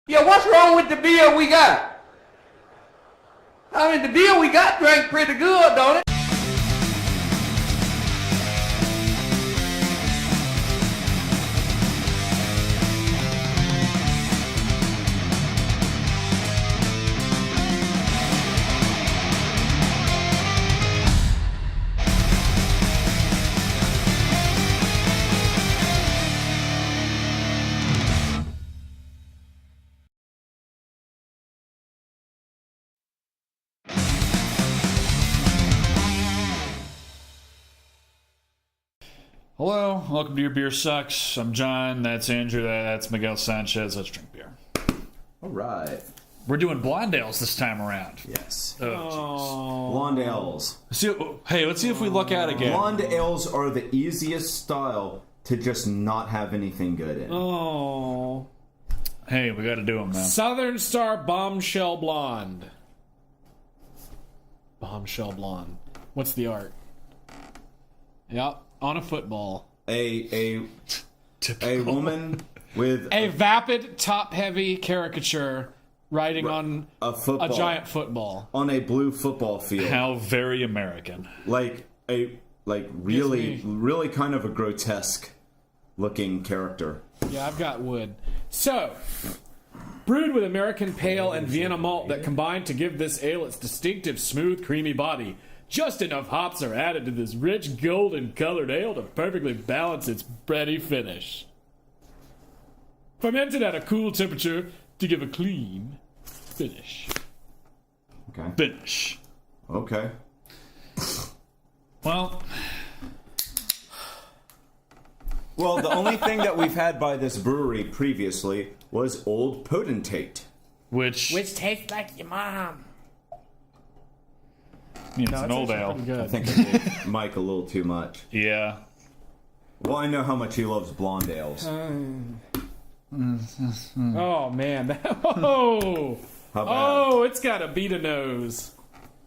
Yeah, what's wrong with the beer we got? I mean, the beer we got drank pretty good, don't it? Hello, welcome to Your Beer Sucks. I'm John, that's Andrew, that's Miguel Sanchez. Let's drink beer. All right. We're doing blonde ales this time around. Yes. Oh, Blonde ales. hey, let's see if we luck out again. Blonde ales are the easiest style to just not have anything good in. Oh. Hey, we gotta do them, man. Southern Star Bombshell Blonde. Bombshell Blonde. What's the art? Yep, on a football. A woman with A vapid, top-heavy caricature riding on a football. a giant football. On a blue football field. How very American. Really kind of a grotesque looking character. Yeah, I've got wood. So, brewed with American pale and Vienna malt that combine to give this ale its distinctive, smooth, creamy body. Just enough hops are added to this rich, golden-colored ale to perfectly balance its bready finish. Fermented at a cool temperature to give a clean finish. Okay. Finish. Okay. Well, the only thing that we've had by this brewery previously was Old Potentate. which tastes like your mom. it's an old ale. I think I gave Mike a little too much. Yeah. Well, I know how much he loves blonde ales. Oh, man. Oh! How bad? Oh, it's got a beat a nose.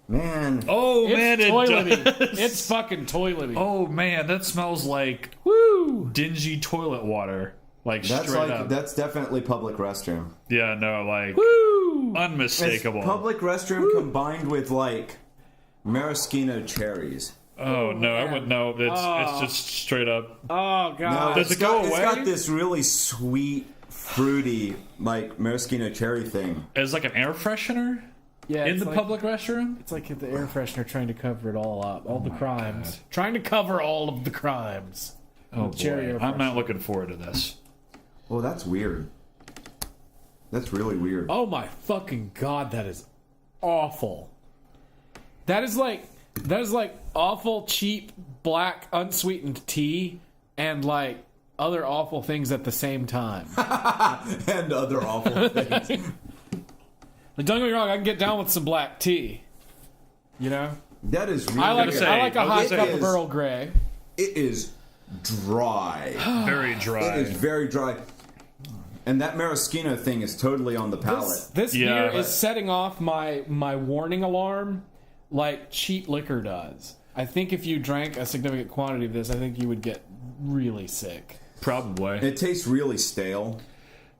Man. Oh, It's man, it toilety. does. It's fucking toilety. Oh, man, that smells like Woo! dingy toilet water. Like, straight up. That's definitely public restroom. Yeah, no, like, Woo! unmistakable. It's public restroom combined with like maraschino cherries. Oh, no, I wouldn't know. It's just straight up. Oh, God. No, Does it it's go got, away? It's got this really sweet, fruity, like maraschino cherry thing. It's like an air freshener Yeah, in it's the like, public restroom? It's like the air freshener trying to cover it all up. All the crimes. God. Trying to cover all of the crimes. Oh, With cherry boy. air I'm not freshener. looking forward to this. Oh, that's weird. That's really weird. Oh, my fucking God, that is awful. That is like awful, cheap, black, unsweetened tea and like other awful things at the same time. And other awful things. Like, don't get me wrong, I can get down with some black tea. You know? That is really I like weird. a hot it cup of is- Earl Grey. It is dry. Very dry. It is very dry. And that maraschino thing is totally on the palate. This Yeah, beer but- is setting off my warning alarm like cheap liquor does. I think if you drank a significant quantity of this, I think you would get really sick. Probably. It tastes really stale.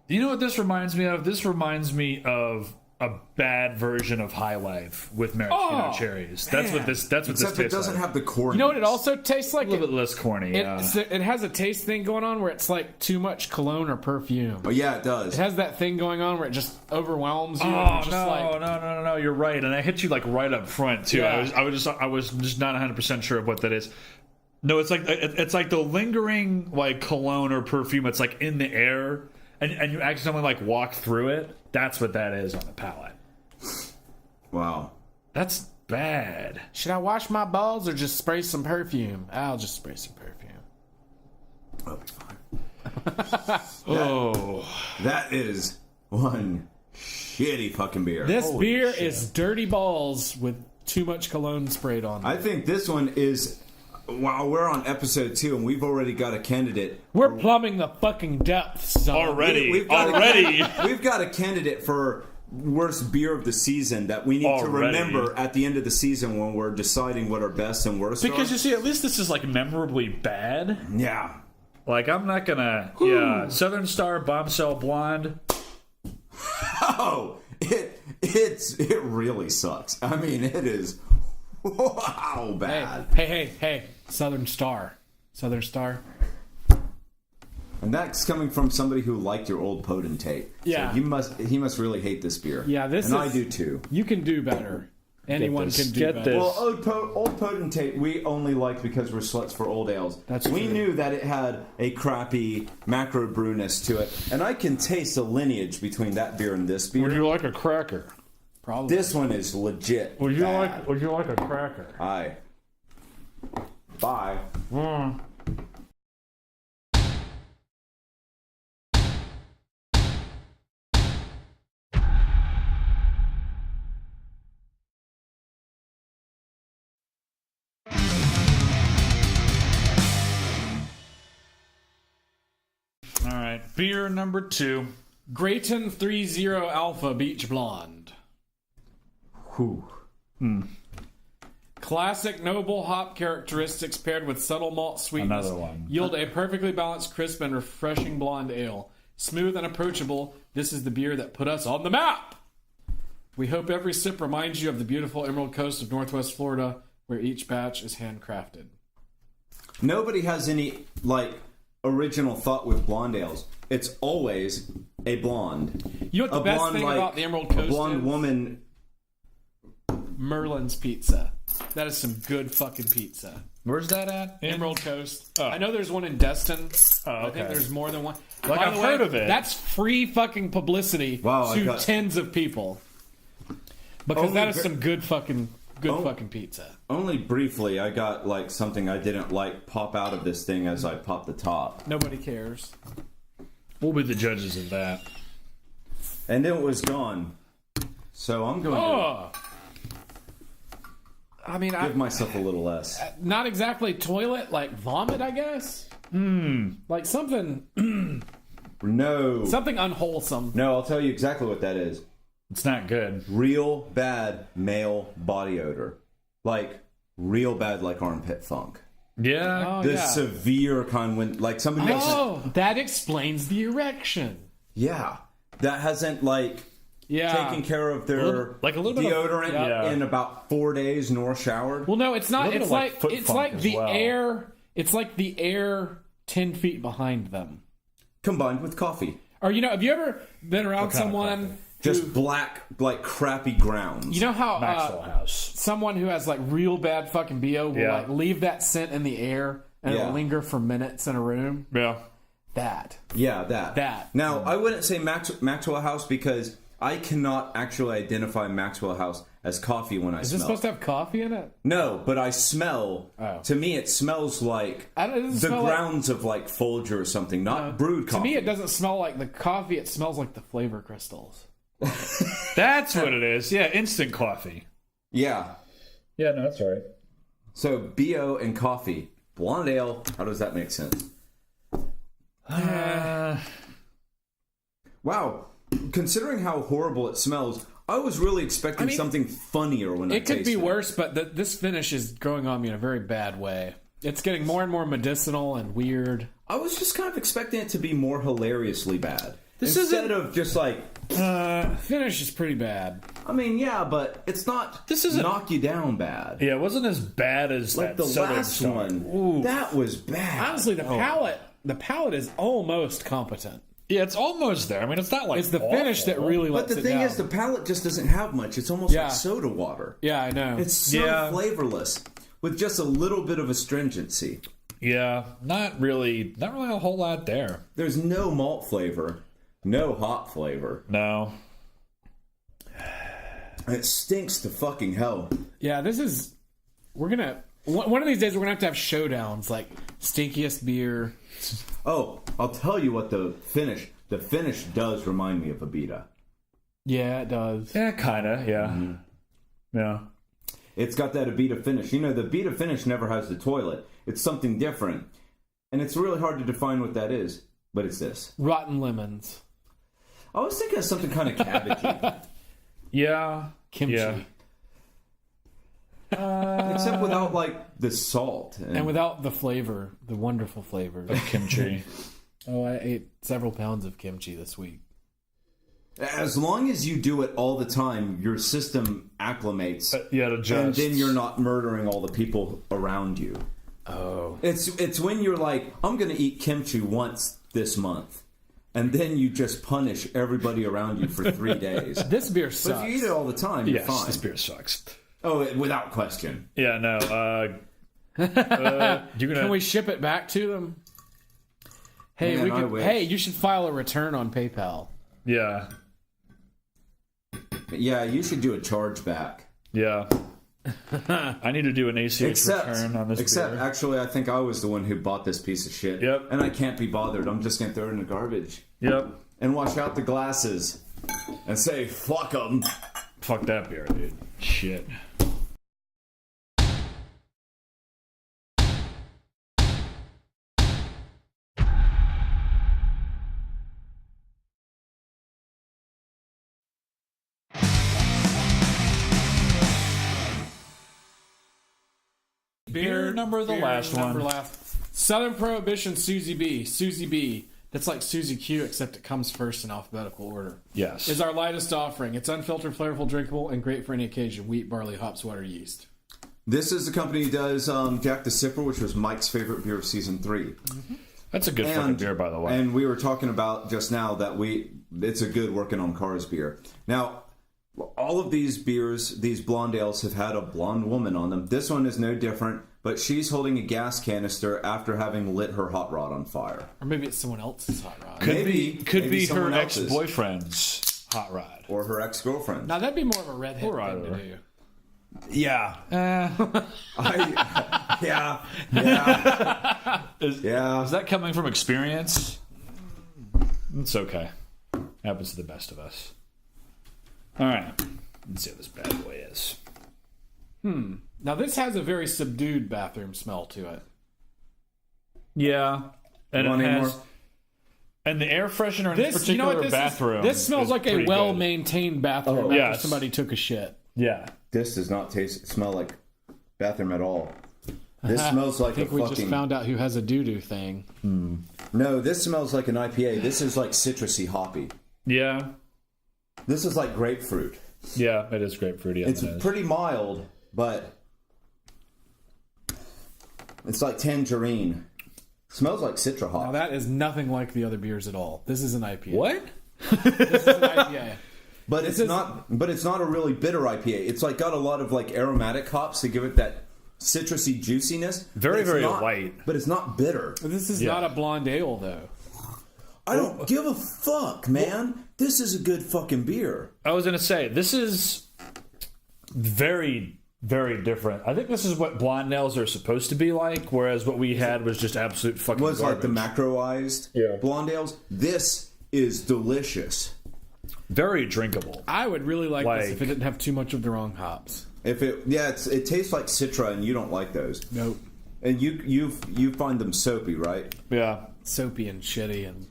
You know what this reminds me of? This reminds me of a bad version of High Life with maraschino cherries. That's what this Except tastes it doesn't like. have the corn. You know what it also tastes like? A little bit less corny, yeah. It has a taste thing going on where it's like too much cologne or perfume. Oh yeah, it does. It has that thing going on where it just overwhelms you. Oh, and just no, you're right. And I hit you like right up front too. Yeah. I was just not 100% sure of what that is. No, it's like the lingering like cologne or perfume. It's like in the air and you accidentally like walk through it. That's what that is on the palate. Wow. That's bad. Should I wash my balls or just spray some perfume? I'll just spray some perfume. That'll be fine. Oh. That is one shitty fucking beer. This Holy beer shit. is dirty balls with too much cologne sprayed on. I think this one is. Wow, we're on episode 2 and we've already got a candidate. We're plumbing the fucking depths. Son. Already. We've got Already. We've got a candidate for worst beer of the season that we need to Already. remember at the end of the season when we're deciding what our best and worst Because are. you see, at least this is like memorably bad. Yeah. Like I'm not gonna. Yeah, Southern Star Bombshell Blonde. No, it really sucks. I mean, it is wow bad. Hey, Southern Star. Southern Star. And that's coming from somebody who liked your old potentate. Yeah. So he must really hate this beer. Yeah, I do too. You can do better. Anyone can do better. Well, old potentate we only liked because we're sluts for old ales. We knew that it had a crappy macro brewness to it, and I can taste the lineage between that beer and this beer. Would you like a cracker? Probably. This one is legit. Would you bad. like a cracker? Aye. Bye. All right, beer number 2. Grayton 30 Alpha Beach Blonde. Whew. Classic noble hop characteristics paired with subtle malt sweetness Another one. yield a perfectly balanced, crisp, and refreshing blonde ale. Smooth and approachable, this is the beer that put us on the map! We hope every sip reminds you of the beautiful Emerald Coast of Northwest Florida, where each batch is handcrafted. Nobody has any, original thought with blonde ales. It's always a blonde. You know what the best thing about the Emerald Coast a blonde is? woman. Merlin's Pizza. That is some good fucking pizza. Where's that at? Emerald Coast. Oh. I know there's one in Destin. Oh, I think okay. there's more than one. Like, By I've the way, heard of it. That's free fucking publicity to tens of people. Because that is some good fucking pizza. Only briefly, I got something I didn't like pop out of this thing as I popped the top, Nobody cares. We'll be the judges of that. and then it was gone. So I'm going Oh! I mean, to give myself a little less. not exactly toilet, like vomit, I guess. Like something No, unwholesome. no, I'll tell you exactly what that is. It's not good. Real bad male body odor, real bad, armpit funk. Yeah. Oh, The yeah. severe kind when somebody makes Oh, that explains the erection. yeah, that hasn't Yeah. taken care of their a little bit of- deodorant yeah. in about 4 days nor showered. Well, no, it's not. little It's bit of, like foot it's funk like as the well. air. It's like the air 10 feet behind them. Combined with coffee. Or have you ever been around kind of someone coffee? Just black, crappy grounds. You know how Maxwell House. someone who has real bad fucking BO will Yeah. leave that scent in the air and Yeah. it'll linger for minutes in a room? Yeah. That. Yeah, that. That. Now, I wouldn't say Maxwell House because I cannot actually identify Maxwell House as coffee when I Is smell. this supposed to have coffee in it? No, but I smell. Oh. To me, it smells like It doesn't the smell grounds of Folger or something, not brewed To coffee. me, it doesn't smell like the coffee. It smells like the flavor crystals. That's what it is. Yeah, instant coffee. Yeah. Yeah, no, that's right. So BO and coffee, blonde ale. How does that make sense? Wow. Considering how horrible it smells, I was really expecting something funnier when I It could tasted be worse, but this finish is growing on me in a very bad way. It's getting more and more medicinal and weird. I was just kind of expecting it to be more hilariously bad. This Instead of just Finish is pretty bad. I mean, yeah, but it's not. This isn't- knock you down bad. Yeah, it wasn't as bad as Like that the Southern last Star. one, Ooh. that was bad. Honestly, the palate is almost competent. Yeah, it's almost there. I mean, it's not like It's the awful. finish that really But lets the it thing down. is, the palate just doesn't have much. It's almost Yeah. like soda water. Yeah, I know. It's so Yeah. flavorless with just a little bit of astringency. Yeah, not really a whole lot there. There's no malt flavor, no hop flavor. No. It stinks to fucking hell. Yeah, this is. We're gonna. One of these days, we're gonna have to have showdowns like stinkiest beer. Oh, I'll tell you what the finish does remind me of a Beta. Yeah, it does. Yeah, kind of. Yeah. Yeah. It's got that Abita finish. You know, the Abita finish never has the toilet. It's something different. And it's really hard to define what that is. But it's this. Rotten lemons. I was thinking of something kind of cabbagey. Yeah. Kimchi. Yeah. Except without, the salt. And without the flavor, the wonderful flavor. Kimchi. Oh, I ate several pounds of kimchi this week. As long as you do it all the time, your system acclimates. Yeah, it adjusts. And then you're not murdering all the people around you. Oh. It's when you're like, I'm going to eat kimchi once this month. And then you just punish everybody around you for 3 days. This beer sucks. But if you eat it all the time, you're Yes, fine. this beer sucks. Oh, without question. Yeah, no. Can we ship it back to them? Hey, Man, I wish. Hey, you should file a return on PayPal. Yeah. Yeah, you should do a chargeback. Yeah. I need to do an ACH return on this beer. Actually, I think I was the one who bought this piece of shit. Yep. And I can't be bothered. I'm just going to throw it in the garbage. Yep. And wash out the glasses. And say, fuck them. Fuck that beer, dude. Shit. Beer number the last number one. last. Southern Prohibition Suzy B. Suzy B. That's like Suzy Q, except it comes first in alphabetical order. Yes. Is our lightest offering. It's unfiltered, flavorful, drinkable, and great for any occasion. Wheat, barley, hops, water, yeast. This is the company who does Jack the Sipper, which was Mike's favorite beer of season 3. Mm-hmm. That's a good fucking beer, by the way. And we were talking about just now that it's a good working on cars beer. Now, all of these beers, these blonde ales, have had a blonde woman on them. This one is no different, but she's holding a gas canister after having lit her hot rod on fire. Or maybe it's someone else's hot rod. Could maybe be her someone else's. ex-boyfriend's hot rod. Or her ex-girlfriend. Now, that'd be more of a redhead Or thing to either. do. Yeah. Yeah. Is that coming from experience? It's okay. Happens to the best of us. All right. Let's see what this bad boy is. Now, this has a very subdued bathroom smell to it. Yeah. And Want it any has... more? And the air freshener in this This, you know particular what this bathroom. is? This smells is like a pretty good. well-maintained bathroom after yes. somebody took a shit. Yeah. This does not smell like bathroom at all. This smells like I think a we fucking... just found out who has a doo-doo thing. No, this smells like an IPA. This is like citrusy hoppy. Yeah. This is like grapefruit. Yeah, it is grapefruity. It's pretty mild, but it's like tangerine. Smells like citra Now, hop. that is nothing like the other beers at all. This is an IPA. What? This is an IPA. But it's not a really bitter IPA. It's like got a lot of like aromatic hops to give it that citrusy juiciness. Very, It's very not- light. But it's not bitter. This is Yeah. not a blonde ale, though. I don't give a fuck, man. This is a good fucking beer. I was going to say, this is very, very different. I think this is what blonde ales are supposed to be like, whereas what we had was just absolute fucking Was like garbage. the macroized blonde ales. This is delicious. Very drinkable. I would really like this if Like- it didn't have too much of the wrong hops. If it it tastes like citra, and you don't like those. Nope. And you find them soapy, right? Yeah. Soapy and shitty and...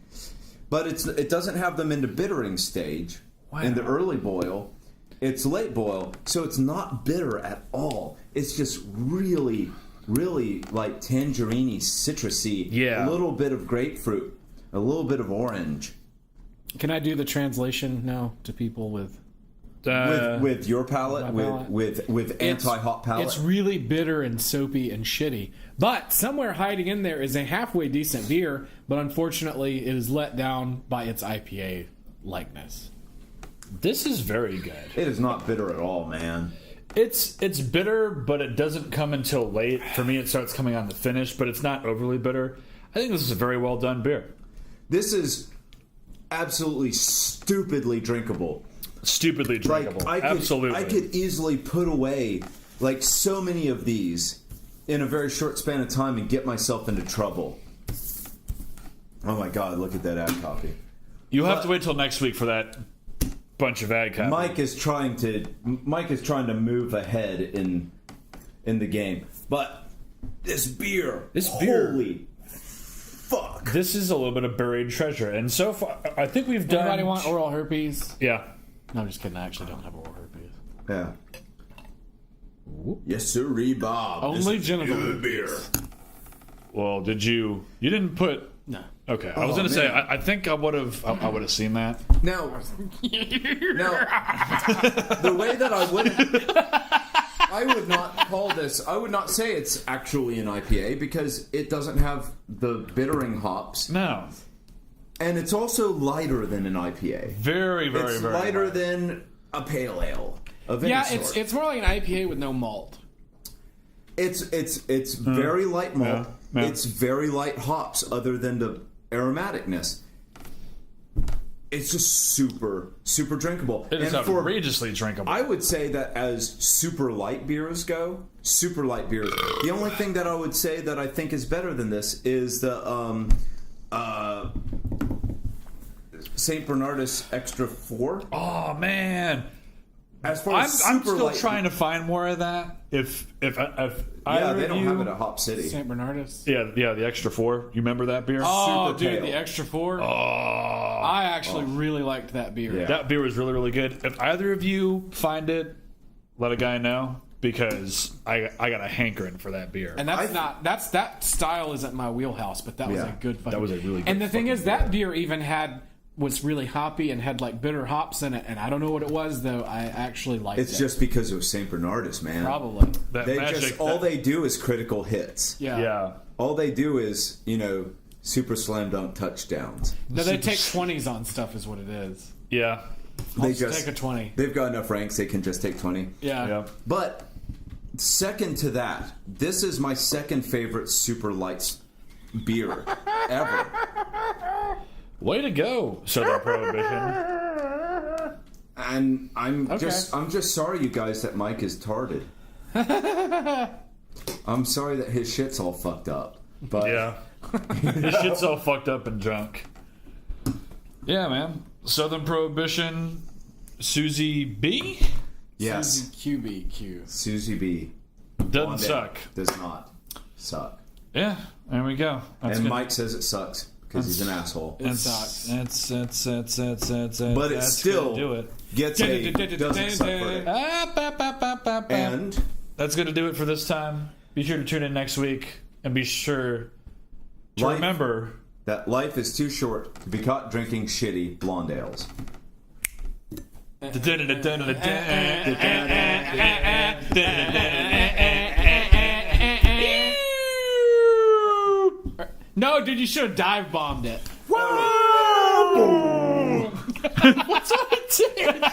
But it doesn't have them in the bittering stage in the early boil. It's late boil, so it's not bitter at all. It's just really, really like tangerine-y, citrusy. Yeah. A little bit of grapefruit, a little bit of orange. Can I do the translation now to people with... With your palate, my palate. with anti-hot palate. It's really bitter and soapy and shitty. But somewhere hiding in there is a halfway decent beer, but unfortunately it is let down by its IPA likeness. This is very good. It is not bitter at all, man. It's bitter, but it doesn't come until late. For me, it starts coming on the finish, but it's not overly bitter. I think this is a very well done beer. This is absolutely stupidly drinkable. Stupidly drinkable. Like, Absolutely. I could easily put away like so many of these in a very short span of time and get myself into trouble. Oh my god, look at that ad copy. You'll have to wait till next week for that bunch of ad copy. Mike is trying to move ahead in the game. But this beer, holy fuck. This is a little bit of buried treasure. And so far, I think we've done... Anybody want oral herpes? Yeah. No, I'm just kidding. I actually don't have oral herpes. Yeah. Yes, sir, Bob. Only genital Good beer. Well, you didn't put No. Okay, I was gonna say I think I would have seen that. Now, the way that I would not call this. I would not say it's actually an IPA because it doesn't have the bittering hops, No, and it's also lighter than an IPA. very, very, It's very lighter light. than a pale ale of any Yeah, sort. it's more like an IPA with no malt. It's very light malt. Yeah. It's very light hops, other than the aromaticness. It's just super, super drinkable. It is And for outrageously drinkable. I would say that as super light beers go, the only thing that I would say that I think is better than this is the St. Bernardus Extra 4. Oh man, As far I'm as super still light, trying to find more of that. If yeah, either they of don't you, have it at Hop City. St. Bernardus. yeah, the extra 4. You remember that beer? Oh, Super dude, pale. the Extra 4. Oh, I actually really liked that beer. Yeah. that beer was really, really good. If either of you find it, let a guy know because I got a hankering for that beer. And that style isn't my wheelhouse, but that was Yeah, a good fucking. that was a really good And the thing fucking is, that beer even was really hoppy and had like bitter hops in it, and I don't know what it was though. I actually liked it. It's just because it was St. Bernardus, man. probably. that They magic, just all they do is critical hits. Yeah. All they do is, super slam dunk touchdowns. No, they take 20s on stuff, is what it is. yeah, They Take a 20. They've got enough ranks; they can just take 20. Yeah. yeah. But second to that, this is my second favorite super light beer ever. Way to go, Southern Prohibition. And I'm Okay. just sorry, you guys, that Mike is tarded. I'm sorry that his shit's all fucked up. But Yeah, this shit's all fucked up and drunk. Yeah, man. Southern Prohibition, Suzy B yes, QBQ. Suzy B doesn't Blonde suck. does not suck. Yeah, there we go. That's And good. Mike says it sucks because he's an asshole. It sucks. It's But it that's still gonna do it. gets a doesn't suck verdict. And And that's going to do it for this time. Be sure to tune in next week and be sure to Life- remember that life is too short to be caught drinking shitty blonde ales. No, dude, you should have dive bombed it. What's what I did?